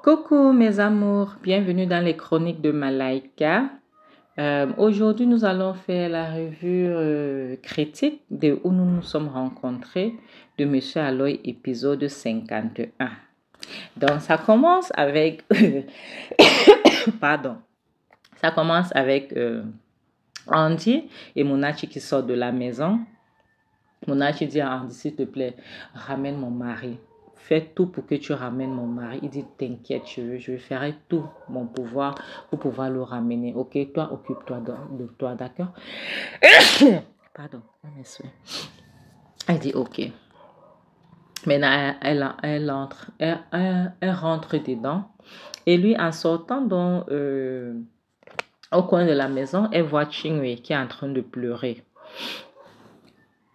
Coucou mes amours, bienvenue dans les chroniques de Malaika. Aujourd'hui, nous allons faire la revue critique de Où nous nous sommes rencontrés de Monsieur Aloy, épisode 51. Donc, ça commence avec... Pardon. Ça commence avec Andy et Monachi qui sortent de la maison. Monachi dit à Andy, s'il te plaît, ramène mon mari. Fais tout pour que tu ramènes mon mari. Il dit, t'inquiète, je ferai tout mon pouvoir pour pouvoir le ramener. Ok, toi, occupe-toi de toi, d'accord? Pardon, mes souhaits. Elle dit, ok. Maintenant, elle rentre dedans. Et lui, en sortant au coin de la maison, elle voit Chingwei qui est en train de pleurer.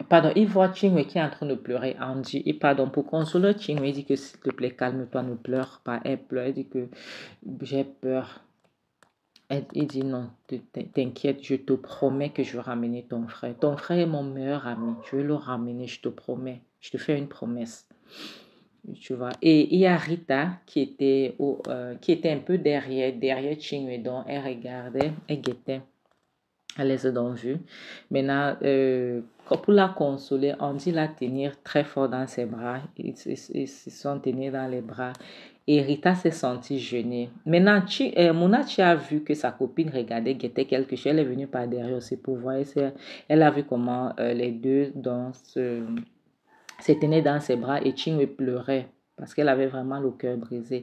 Pardon, il voit Chingwei qui est en train de pleurer. Andy, et pardon, pour consoler Chingwei, il dit que s'il te plaît, calme-toi, ne pleure pas. Elle pleure, elle dit que j'ai peur. Il dit non, t'inquiète, je te promets que je vais ramener ton frère. Ton frère est mon meilleur ami. Je vais le ramener, je te promets. Je te fais une promesse. Tu vois. Et il y a Rita qui était un peu derrière Chingwei, donc elle regardait, elle guettait. Elle les a donc vus. Maintenant, pour la consoler, on dit la tenir très fort dans ses bras. Ils se sont tenus dans les bras. Et Rita s'est sentie gênée. Maintenant, Monachi a vu que sa copine regardait, guettait quelque chose. Elle est venue par derrière aussi pour voir. Elle a vu comment les deux se tenaient dans ses bras et Chingwei pleurait parce qu'elle avait vraiment le cœur brisé.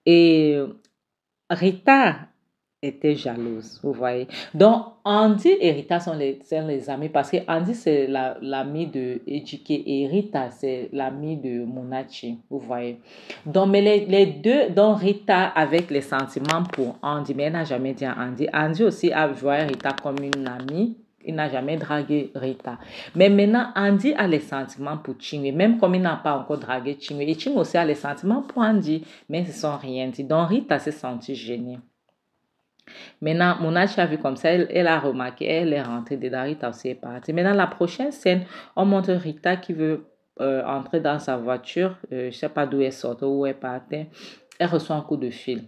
Et Rita était jalouse, vous voyez. Donc, Andy et Rita sont les amis parce que Andy, c'est l'ami de Ejike et Rita, c'est l'ami de Monachi, vous voyez. Donc, mais les deux, donc Rita avec les sentiments pour Andy, mais elle n'a jamais dit à Andy. Andy aussi a vu Rita comme une amie. Il n'a jamais dragué Rita. Mais maintenant, Andy a les sentiments pour Chingwei, même comme il n'a pas encore dragué Chingwei. Et Chingwei aussi a les sentiments pour Andy, mais ils ne se sont rien dit. Donc, Rita s'est sentie gênée. Maintenant, Monachi a vu comme ça, elle a remarqué, elle est rentrée dedans, Rita aussi est partie. Maintenant, la prochaine scène, on montre Rita qui veut entrer dans sa voiture, je ne sais pas d'où elle sort, où elle partait. Elle reçoit un coup de fil.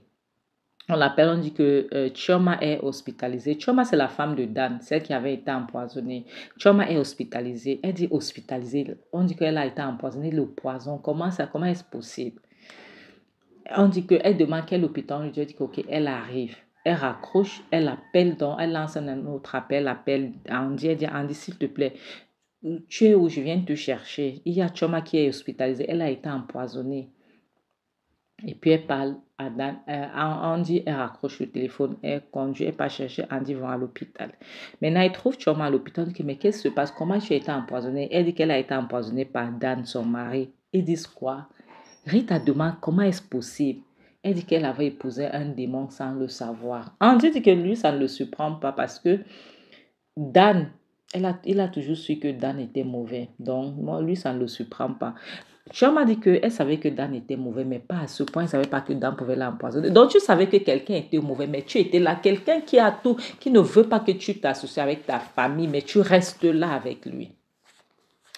On l'appelle, on dit que Chioma est hospitalisée. Chioma, c'est la femme de Dan, celle qui avait été empoisonnée. Chioma est hospitalisée. Elle dit hospitalisée. On dit qu'elle a été empoisonnée, le poison. Comment est-ce possible? On dit qu'elle demande quel hôpital. On lui dit qu'elle elle arrive. Elle raccroche, elle appelle, donc elle lance un autre appel, appelle Andy. Elle dit Andy, s'il te plaît, tu es où? Je viens te chercher. Il y a Chioma qui est hospitalisée. Elle a été empoisonnée. Et puis elle parle à Dan, Andy, elle raccroche le téléphone, elle conduit, elle part chercher Andy va à l'hôpital. Maintenant, elle trouve Chioma à l'hôpital, elle dit mais qu'est-ce qui se passe? Comment tu as été empoisonnée? Elle dit qu'elle a été empoisonnée par Dan, son mari. Ils disent quoi? Rita demande comment est-ce possible. Elle dit qu'elle avait épousé un démon sans le savoir. Andy dit que lui, ça ne le surprend pas parce que Dan, il a toujours su que Dan était mauvais. Donc, moi, lui, ça ne le surprend pas. Chioma dit qu'elle savait que Dan était mauvais, mais pas à ce point. Elle ne savait pas que Dan pouvait l'empoisonner. Donc, tu savais que quelqu'un était mauvais, mais tu étais là. Quelqu'un qui a tout, qui ne veut pas que tu t'associes avec ta famille, mais tu restes là avec lui.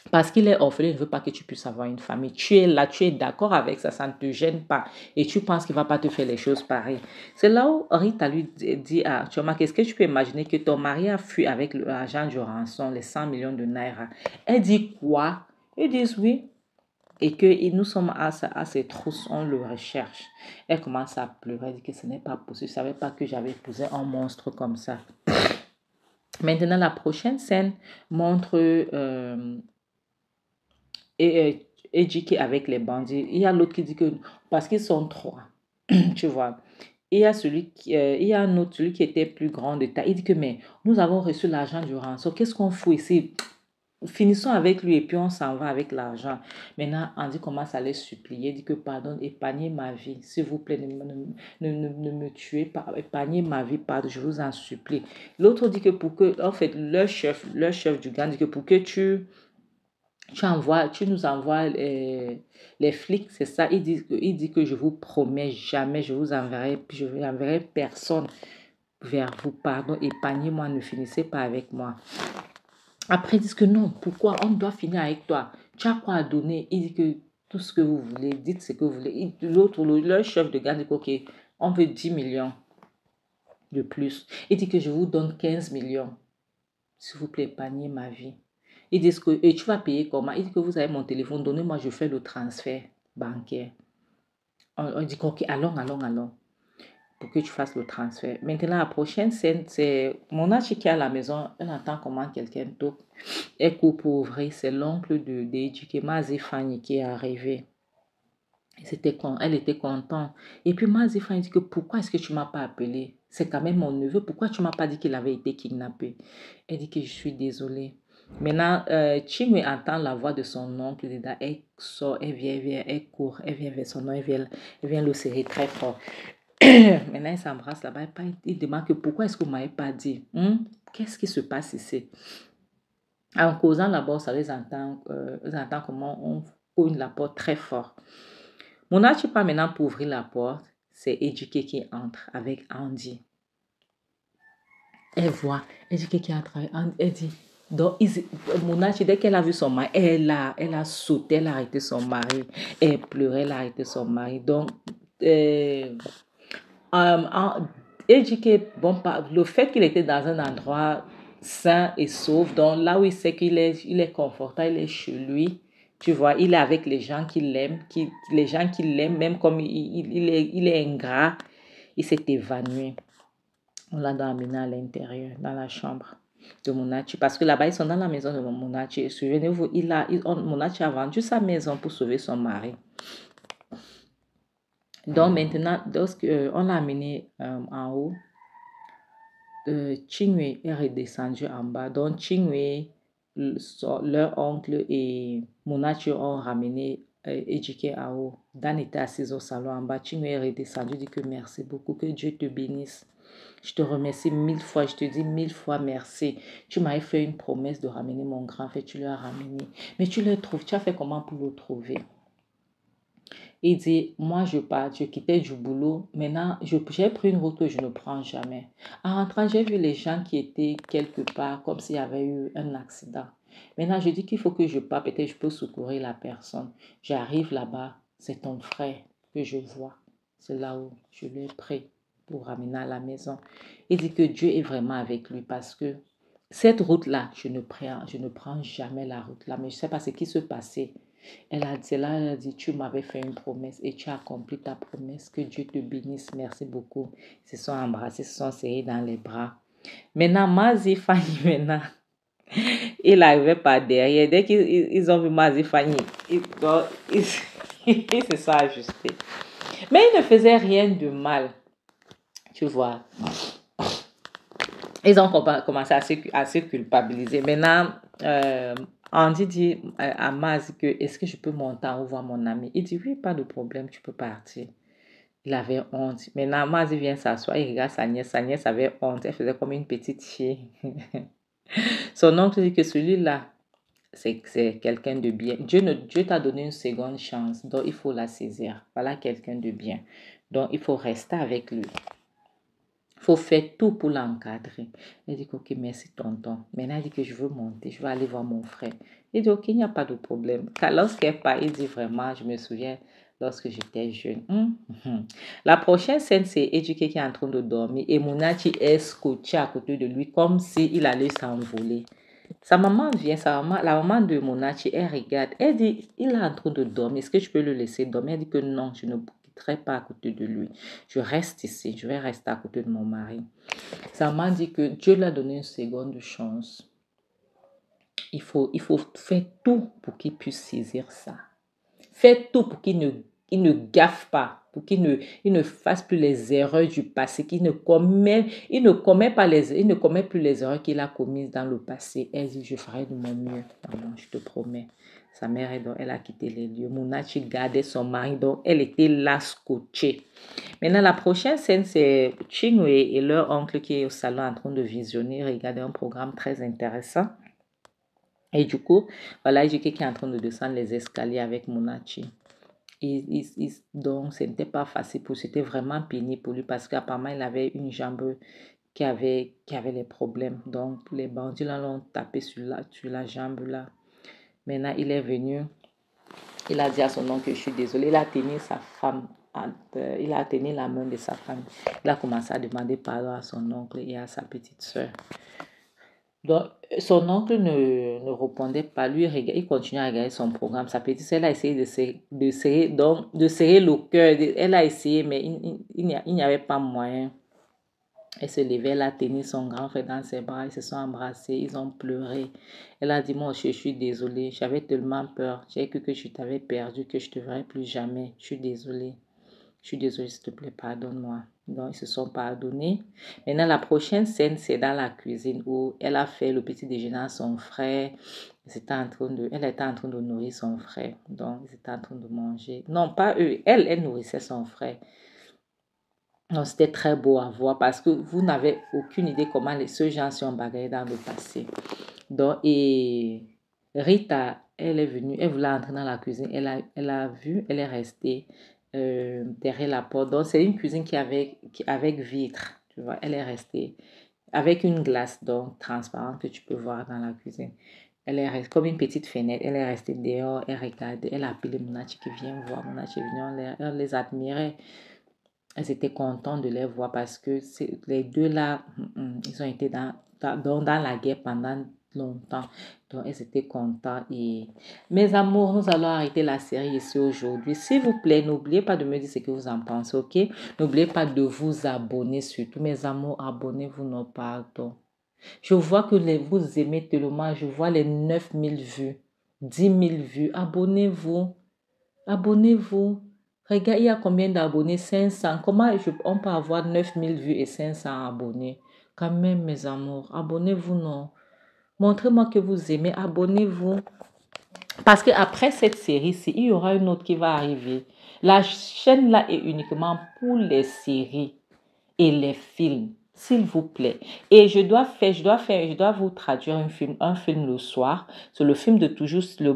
Parce qu'il est orphelin, il ne veut pas que tu puisses avoir une famille. Tu es là, tu es d'accord avec ça, ça ne te gêne pas. Et tu penses qu'il ne va pas te faire les choses pareilles. C'est là où Rita lui dit à Chioma, qu'est-ce que tu peux imaginer que ton mari a fui avec l'argent du rançon, les 100 millions de naira. Elle dit quoi? Ils disent oui. Et que nous sommes à ces trousses, on le recherche. Elle commence à pleurer, elle dit que ce n'est pas possible. Je ne savais pas que j'avais épousé un monstre comme ça. Maintenant, la prochaine scène montre Ejike avec les bandits. Il y a l'autre qui dit que parce qu'ils sont trois, tu vois. Il y a il y a un autre, celui qui était plus grand de taille. Il dit que mais nous avons reçu l'argent du rançon. Qu'est-ce qu'on fout ici? Finissons avec lui et puis on s'en va avec l'argent. Maintenant, Andy commence à les supplier, dit que pardon, épargnez ma vie, s'il vous plaît, ne me tuez pas, épargnez ma vie, pardon, je vous en supplie. L'autre dit que pour que, en fait, le chef du gang dit que pour que tu nous envoies les flics, c'est ça. Il dit que je vous promets jamais, je n'enverrai personne vers vous. Pardon, épargnez-moi, ne finissez pas avec moi. Après, ils disent que non, pourquoi on doit finir avec toi? Tu as quoi à donner? Il dit que tout ce que vous voulez, dites ce que vous voulez. L'autre, leur chef de garde dit, ok, on veut 10 millions de plus. Il dit que je vous donne 15 millions. S'il vous plaît, épargnez ma vie. Ils disent que, et tu vas payer comment? Il dit que vous avez mon téléphone, donnez-moi, je fais le transfert bancaire. On dit, ok, allons, pour que tu fasses le transfert. Maintenant, la prochaine scène, c'est mon âge qui est à la maison, elle entend comment quelqu'un toque. Elle coupe pour ouvrir, c'est l'oncle de Deji, Mazifani, qui est arrivé. Elle était contente. Et puis Mazifani dit que pourquoi est-ce que tu ne m'as pas appelé? C'est quand même mon neveu, pourquoi tu ne m'as pas dit qu'il avait été kidnappé? Elle dit que je suis désolée. Maintenant, Chingwe entend la voix de son oncle dedans. Elle sort, elle vient, elle court, elle vient vers son nom, elle vient le serrer très fort. Maintenant, ils s'embrassent là-bas. Il demande que pourquoi est-ce que vous ne m'avez pas dit? Qu'est-ce qui se passe ici? En causant là-bas, ça les entend comment on cogne la porte très fort. Monachi part maintenant pour ouvrir la porte. C'est Ejike qui entre avec Andy. Elle voit Ejike qui entre avec Andy. Elle dit, donc, Monachi, dès qu'elle a vu son mari, elle a sauté, elle a arrêté son mari. Elle pleurait, elle a arrêté son mari. Donc, Ejike, bon, le fait qu'il était dans un endroit sain et sauf, donc là où il sait qu'il est, il est confortable, il est chez lui, tu vois, il est avec les gens qui l'aiment, les gens qui l'aiment, même comme il est ingrat, il s'est évanoui. On l'a amené à l'intérieur, dans la chambre de Monachi, parce que là-bas, ils sont dans la maison de Monachi. Souvenez-vous, Monachi a vendu sa maison pour sauver son mari. Donc maintenant, lorsqu'on l'a amené en haut, Chingwe est redescendu en bas. Donc Chingwe, leur oncle et Monachi ont ramené Ejike en haut. Dan était assis au salon en bas. Chingwe est redescendu, dit que merci beaucoup, que Dieu te bénisse. Je te remercie 1000 fois, je te dis 1000 fois merci. Tu m'avais fait une promesse de ramener mon grand frère, tu l'as ramené. Mais tu le trouves, tu as fait comment pour le trouver? Il dit, moi je pars, je quittais du boulot. Maintenant, j'ai pris une route que je ne prends jamais. En rentrant, j'ai vu les gens qui étaient quelque part comme s'il y avait eu un accident. Maintenant, je dis qu'il faut que je parte, peut-être je peux secourir la personne. J'arrive là-bas, c'est ton frère que je vois. C'est là où je l'ai pris pour ramener à la maison. Il dit que Dieu est vraiment avec lui parce que cette route-là, je ne prends jamais la route là, mais je ne sais pas ce qui se passait. Elle a dit, tu m'avais fait une promesse et tu as accompli ta promesse. Que Dieu te bénisse. Merci beaucoup. Ils se sont embrassés, se sont serrés dans les bras. Maintenant, Mazi Fanny, maintenant, il arrivait par derrière. Dès qu'ils ont vu Mazi Fanny, ils se sont ajustés. Mais il ne faisait rien de mal. Tu vois. Ils ont commencé à se culpabiliser. Maintenant, Andy dit à Maz que est-ce que je peux monter en haut voir mon ami? Il dit oui, pas de problème, tu peux partir. Il avait honte. Maintenant, Maz vient s'asseoir, il regarde sa nièce. Sa nièce avait honte, elle faisait comme une petite fille. Son oncle dit que celui-là, c'est quelqu'un de bien. Dieu t'a donné une seconde chance, donc il faut la saisir. Voilà quelqu'un de bien. Donc il faut rester avec lui. Il faut faire tout pour l'encadrer. Elle dit, ok, merci tonton. Maintenant, elle dit que je veux monter, je veux aller voir mon frère. Il dit, ok, il n'y a pas de problème. Car lorsqu'elle part, il dit vraiment, je me souviens, lorsque j'étais jeune. La prochaine scène, c'est Ejike qui est en train de dormir et Monachi est scotché à côté de lui comme s'il allait s'envoler. Sa maman vient, la maman de Monachi, elle regarde, elle dit, il est en train de dormir, est-ce que je peux le laisser dormir? Elle dit que non, je ne pas à côté de lui. Je reste ici, je vais rester à côté de mon mari. Sa maman dit que Dieu lui a donné une seconde chance. Il faut faire tout pour qu'il puisse saisir ça. Faites tout pour qu'il ne gaffe pas, pour qu'il ne fasse plus les erreurs du passé, il ne commet plus les erreurs qu'il a commises dans le passé. Elle dit, je ferai de mon mieux. Maman, je te promets. Sa mère, elle a quitté les lieux. Monachi gardait son mari, donc elle était là scotchée. Maintenant, la prochaine scène, c'est Chingwe et leur oncle qui est au salon en train de visionner, regarder un programme très intéressant. Et du coup, voilà, Ejike qui est en train de descendre les escaliers avec Monachi. Donc, ce n'était pas facile c'était vraiment pénible pour lui parce qu'apparemment, il avait une jambe qui avait les problèmes. Donc, les bandits là l'ont tapé sur la jambe là. Maintenant, il est venu Il a dit à son oncle que je suis désolé. Il a tenu sa femme, il a tenu la main de sa femme. Il a commencé à demander pardon à son oncle et à sa petite soeur. Donc, son oncle ne répondait pas. Lui, il continuait à regarder son programme. Sa petite soeur, elle a essayé de serrer le cœur. Elle a essayé, mais il n'y avait pas moyen. Elle se levait, elle a tenu son grand frère dans ses bras, ils se sont embrassés, ils ont pleuré. Elle a dit, moi, je suis désolée, j'avais tellement peur, j'ai cru que je t'avais perdu, que je ne te verrai plus jamais. Je suis désolée, s'il te plaît, pardonne-moi. Donc, ils se sont pardonnés. Maintenant, la prochaine scène, c'est dans la cuisine où elle a fait le petit déjeuner à son frère. Elle était en train de nourrir son frère. Donc, ils étaient en train de manger. Non, pas eux. Elle nourrissait son frère. Non, c'était très beau à voir parce que vous n'avez aucune idée comment ceux gens sont bagarrés dans le passé. Donc, et Rita, elle est venue, elle voulait entrer dans la cuisine, elle a vu, elle est restée derrière la porte. Donc, c'est une cuisine avec vitre, tu vois, elle est restée avec une glace donc transparente que tu peux voir dans la cuisine. Elle est restée comme une petite fenêtre, elle est restée dehors, elle regardait, elle a appelé Monachi qui vient voir, Monachi est venu, on les admirait. Elles étaient contentes de les voir parce que les deux là, ils ont été dans la guerre pendant longtemps. Donc, elles étaient contentes. Et mes amours, nous allons arrêter la série ici aujourd'hui. S'il vous plaît, n'oubliez pas de me dire ce que vous en pensez, ok? N'oubliez pas de vous abonner surtout. Mes amours, abonnez-vous, non, pardon. Je vois que vous aimez tellement. Je vois les 9000 vues, 10 000 vues. Abonnez-vous. Abonnez-vous. Regarde, il y a combien d'abonnés? 500. Comment on peut avoir 9000 vues et 500 abonnés? Quand même, mes amours, abonnez-vous, non? Montrez-moi que vous aimez, abonnez-vous. Parce qu'après cette série-ci, il y aura une autre qui va arriver. La chaîne là est uniquement pour les séries et les films, s'il vous plaît. Et je dois vous traduire un film le soir. C'est le film de toujours le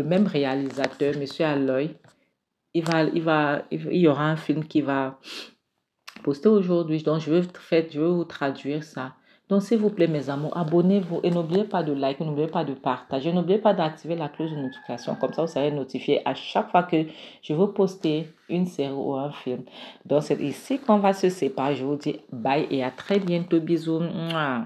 même réalisateur, Monsieur Aloy. Il y aura un film qui va poster aujourd'hui. Donc, je veux vous traduire ça. Donc, s'il vous plaît, mes amours, abonnez-vous et n'oubliez pas de liker, n'oubliez pas de partager, n'oubliez pas d'activer la cloche de notification. Comme ça, vous serez notifié à chaque fois que je veux poster une série ou un film. Donc, c'est ici qu'on va se séparer. Je vous dis bye et à très bientôt. Bisous. Mouah.